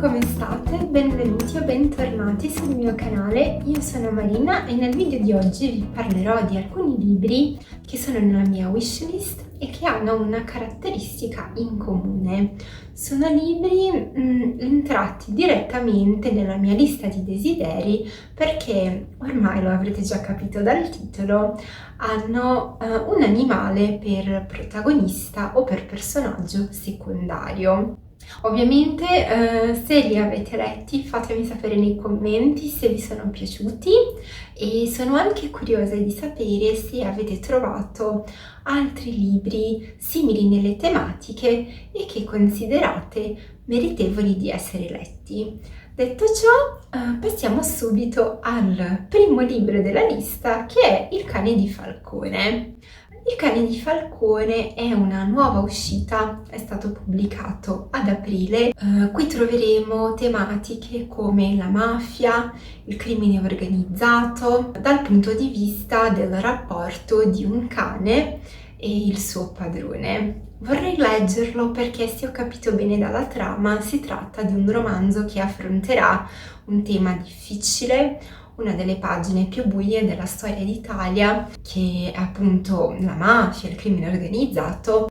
come state? Benvenuti o bentornati sul mio canale. Io sono Marina e nel video di oggi vi parlerò di alcuni libri che sono nella mia wishlist e che hanno una caratteristica in comune. Sono libri entrati direttamente nella mia lista di desideri perché, ormai lo avrete già capito dal titolo, hanno un animale per protagonista o per personaggio secondario. Ovviamente se li avete letti fatemi sapere nei commenti se vi sono piaciuti e sono anche curiosa di sapere se avete trovato altri libri simili nelle tematiche e che considerate meritevoli di essere letti. Detto ciò, passiamo subito al primo libro della lista, che è Il cane di Falcone. Il cane di Falcone è una nuova uscita, è stato pubblicato ad aprile. Qui troveremo tematiche come la mafia, il crimine organizzato, dal punto di vista del rapporto di un cane e il suo padrone. Vorrei leggerlo perché, se ho capito bene dalla trama, si tratta di un romanzo che affronterà un tema difficile, una delle pagine più buie della storia d'Italia, che è appunto la mafia, il crimine organizzato.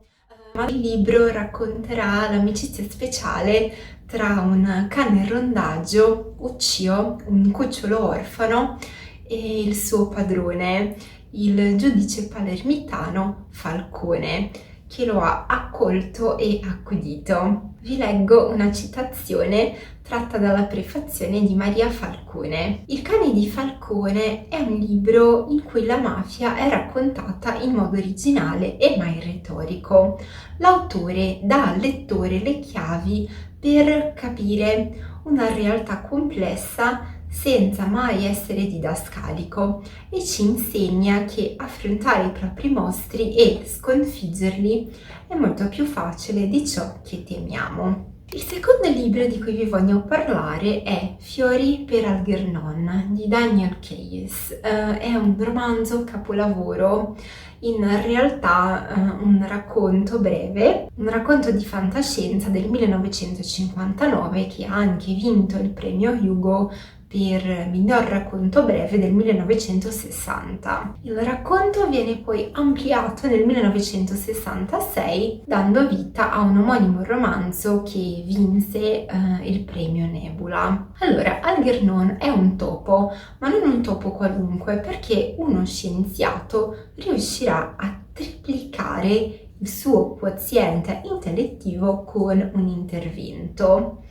Ma il libro racconterà l'amicizia speciale tra un cane rondaggio, Uccio, un cucciolo orfano, e il suo padrone, il giudice palermitano Falcone, che lo ha accolto e accudito. Vi leggo una citazione tratta dalla prefazione di Maria Falcone. Il cane di Falcone è un libro in cui la mafia è raccontata in modo originale e mai retorico. L'autore dà al lettore le chiavi per capire una realtà complessa senza mai essere didascalico e ci insegna che affrontare i propri mostri e sconfiggerli è molto più facile di ciò che temiamo. Il secondo libro di cui vi voglio parlare è Fiori per Algernon di Daniel Keyes. È un romanzo capolavoro, in realtà un racconto breve, un racconto di fantascienza del 1959 che ha anche vinto il premio Hugo per miglior racconto breve del 1960. Il racconto viene poi ampliato nel 1966, dando vita a un omonimo romanzo che vinse il premio Nebula. Allora, Algernon è un topo, ma non un topo qualunque, perché uno scienziato riuscirà a triplicare il suo quoziente intellettivo con un intervento.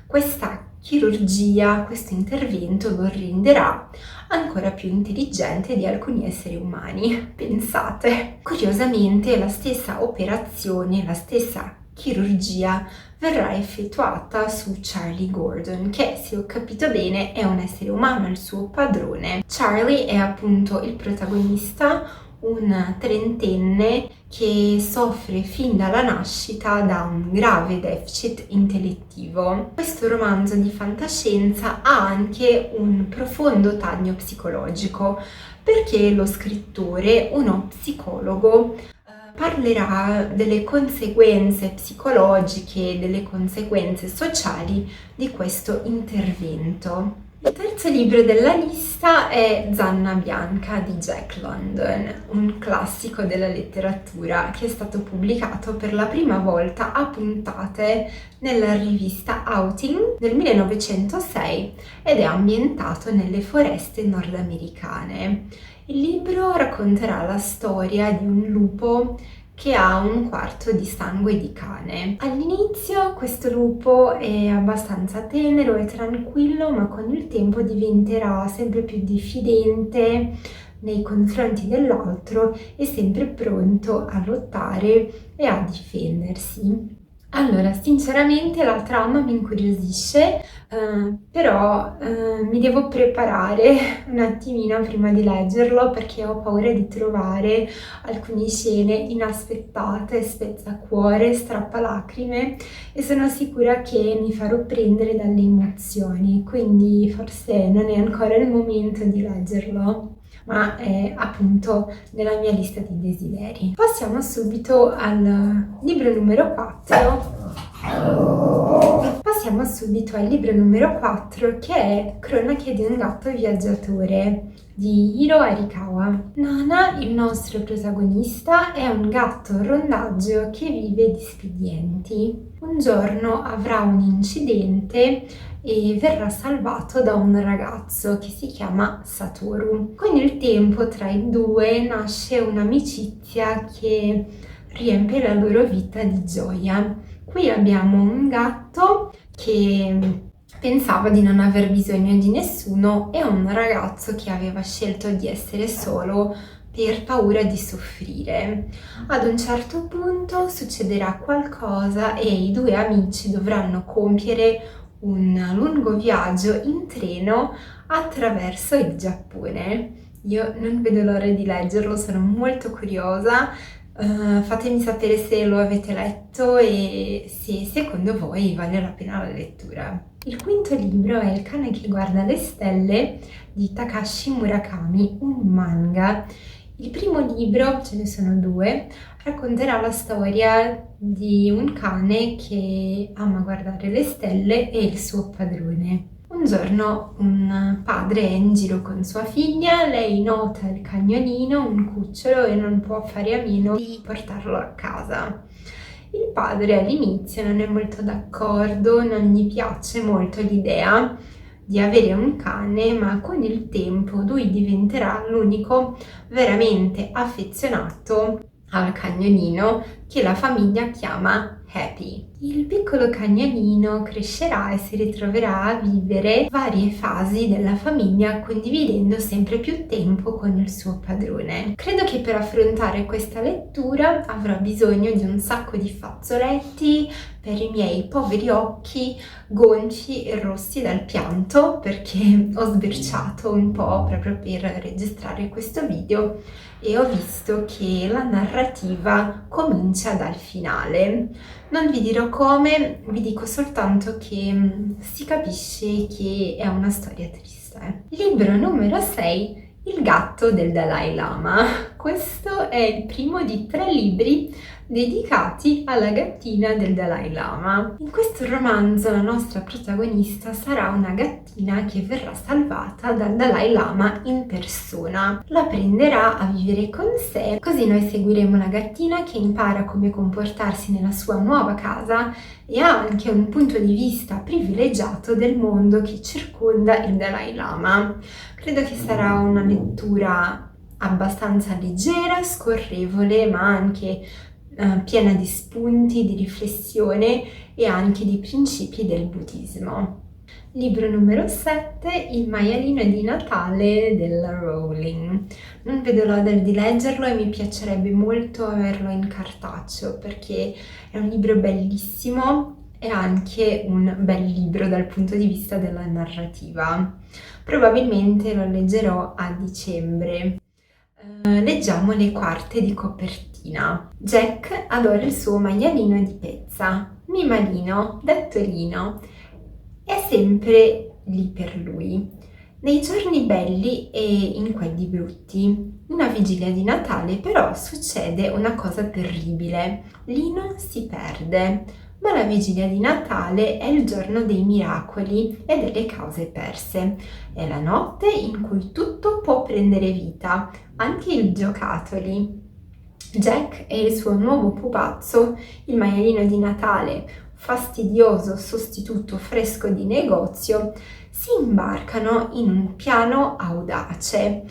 Questa chirurgia, questo intervento lo renderà ancora più intelligente di alcuni esseri umani. Pensate! Curiosamente, la stessa operazione, la stessa chirurgia verrà effettuata su Charlie Gordon, che, se ho capito bene, è un essere umano, il suo padrone. Charlie è appunto il protagonista, un trentenne che soffre fin dalla nascita da un grave deficit intellettivo. Questo romanzo di fantascienza ha anche un profondo taglio psicologico, perché lo scrittore, uno psicologo, parlerà delle conseguenze psicologiche, delle conseguenze sociali di questo intervento. Il terzo libro della lista è Zanna Bianca di Jack London, un classico della letteratura che è stato pubblicato per la prima volta a puntate nella rivista Outing nel 1906 ed è ambientato nelle foreste nordamericane. Il libro racconterà la storia di un lupo che ha un quarto di sangue di cane. All'inizio questo lupo è abbastanza tenero e tranquillo, ma con il tempo diventerà sempre più diffidente nei confronti dell'altro e sempre pronto a lottare e a difendersi. Allora, sinceramente la trama mi incuriosisce, però mi devo preparare un attimino prima di leggerlo, perché ho paura di trovare alcune scene inaspettate, spezzacuore, strappalacrime, e sono sicura che mi farò prendere dalle emozioni, quindi forse non è ancora il momento di leggerlo, ma è appunto nella mia lista di desideri. Passiamo subito al libro numero 4. Passiamo subito al libro numero 4, che è Cronache di un gatto viaggiatore di Hiro Arikawa. Nana, il nostro protagonista, è un gatto rondaggio che vive di spedienti. Un giorno avrà un incidente e verrà salvato da un ragazzo che si chiama Satoru. Con il tempo tra i due nasce un'amicizia che riempie la loro vita di gioia. Qui abbiamo un gatto che pensava di non aver bisogno di nessuno e un ragazzo che aveva scelto di essere solo per paura di soffrire. Ad un certo punto succederà qualcosa e i due amici dovranno compiere un lungo viaggio in treno attraverso il Giappone. Io non vedo l'ora di leggerlo, sono molto curiosa. Fatemi sapere se lo avete letto e se secondo voi vale la pena la lettura. Il quinto libro è Il cane che guarda le stelle di Takashi Murakami, un manga. Il primo libro, ce ne sono due, racconterà la storia di un cane che ama guardare le stelle e il suo padrone. Un giorno un padre è in giro con sua figlia, lei nota il cagnolino, un cucciolo, e non può fare a meno di portarlo a casa. Il padre all'inizio non è molto d'accordo, non gli piace molto l'idea di avere un cane, ma con il tempo lui diventerà l'unico veramente affezionato al cagnolino che la famiglia chiama Happy. Il piccolo cagnolino crescerà e si ritroverà a vivere varie fasi della famiglia, condividendo sempre più tempo con il suo padrone. Credo che per affrontare questa lettura avrò bisogno di un sacco di fazzoletti per i miei poveri occhi gonfi e rossi dal pianto, perché ho sbirciato un po' proprio per registrare questo video e ho visto che la narrativa comincia dal finale. Non vi dirò come, vi dico soltanto che si capisce che è una storia triste. Libro numero 6, Il gatto del Dalai Lama. Questo è il primo di 3 libri dedicati alla gattina del Dalai Lama. In questo romanzo la nostra protagonista sarà una gattina che verrà salvata dal Dalai Lama in persona. La prenderà a vivere con sé, così noi seguiremo la gattina che impara come comportarsi nella sua nuova casa e ha anche un punto di vista privilegiato del mondo che circonda il Dalai Lama. Credo che sarà una lettura abbastanza leggera, scorrevole, ma anche piena di spunti, di riflessione e anche di principi del buddismo. Libro numero 7, Il maialino di Natale della Rowling. Non vedo l'ora di leggerlo e mi piacerebbe molto averlo in cartaceo perché è un libro bellissimo e anche un bel libro dal punto di vista della narrativa. Probabilmente lo leggerò a dicembre. Leggiamo le quarte di copertina. Jack adora il suo maialino di pezza. Mimalino, detto Lino, è sempre lì per lui, nei giorni belli e in quelli brutti. Una vigilia di Natale però succede una cosa terribile. Lino si perde, ma la vigilia di Natale è il giorno dei miracoli e delle cause perse. È la notte in cui tutto può prendere vita, anche i giocattoli. Jack e il suo nuovo pupazzo, il maialino di Natale, fastidioso sostituto fresco di negozio, si imbarcano in un piano audace.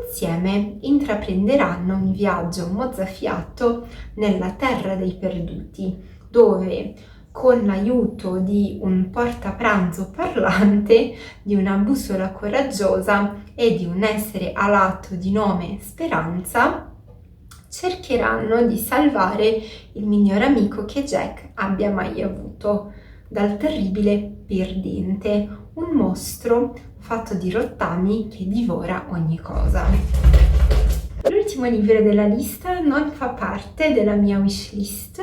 Insieme intraprenderanno un viaggio mozzafiato nella terra dei perduti, dove con l'aiuto di un portapranzo parlante, di una bussola coraggiosa e di un essere alato di nome Speranza, cercheranno di salvare il miglior amico che Jack abbia mai avuto dal terribile perdente, un mostro fatto di rottami che divora ogni cosa. L'ultimo libro della lista non fa parte della mia wishlist,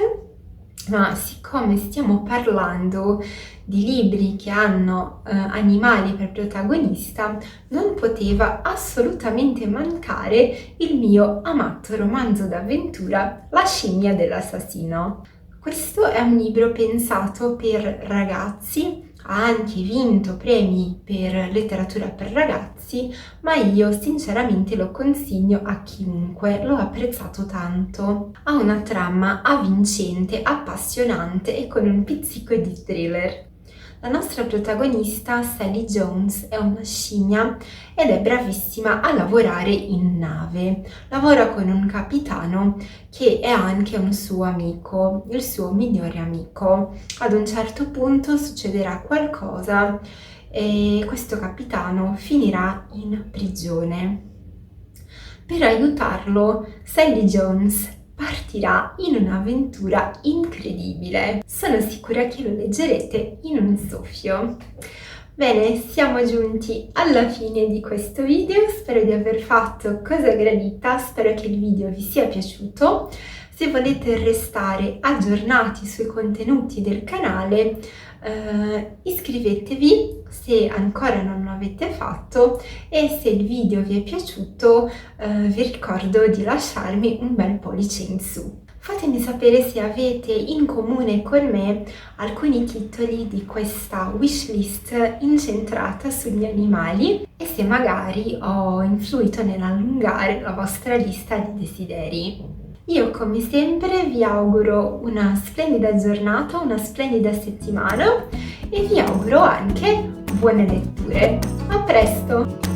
ma siccome stiamo parlando di libri che hanno animali per protagonista, non poteva assolutamente mancare il mio amato romanzo d'avventura La scimmia dell'assassino. Questo è un libro pensato per ragazzi, ha anche vinto premi per letteratura per ragazzi, ma io sinceramente lo consiglio a chiunque, l'ho apprezzato tanto. Ha una trama avvincente, appassionante e con un pizzico di thriller. La nostra protagonista, Sally Jones, è una scimmia ed è bravissima a lavorare in nave. Lavora con un capitano che è anche un suo amico, il suo migliore amico. Ad un certo punto succederà qualcosa e questo capitano finirà in prigione. Per aiutarlo, Sally Jones partirà in un'avventura incredibile. Sono sicura che lo leggerete in un soffio. Bene, siamo giunti alla fine di questo video, spero di aver fatto cosa gradita, spero che il video vi sia piaciuto. Se volete restare aggiornati sui contenuti del canale, iscrivetevi se ancora non lo avete fatto e se il video vi è piaciuto vi ricordo di lasciarmi un bel pollice in su. Fatemi sapere se avete in comune con me alcuni titoli di questa wishlist incentrata sugli animali e se magari ho influito nell'allungare la vostra lista di desideri. Io come sempre vi auguro una splendida giornata, una splendida settimana e vi auguro anche buone letture. A presto!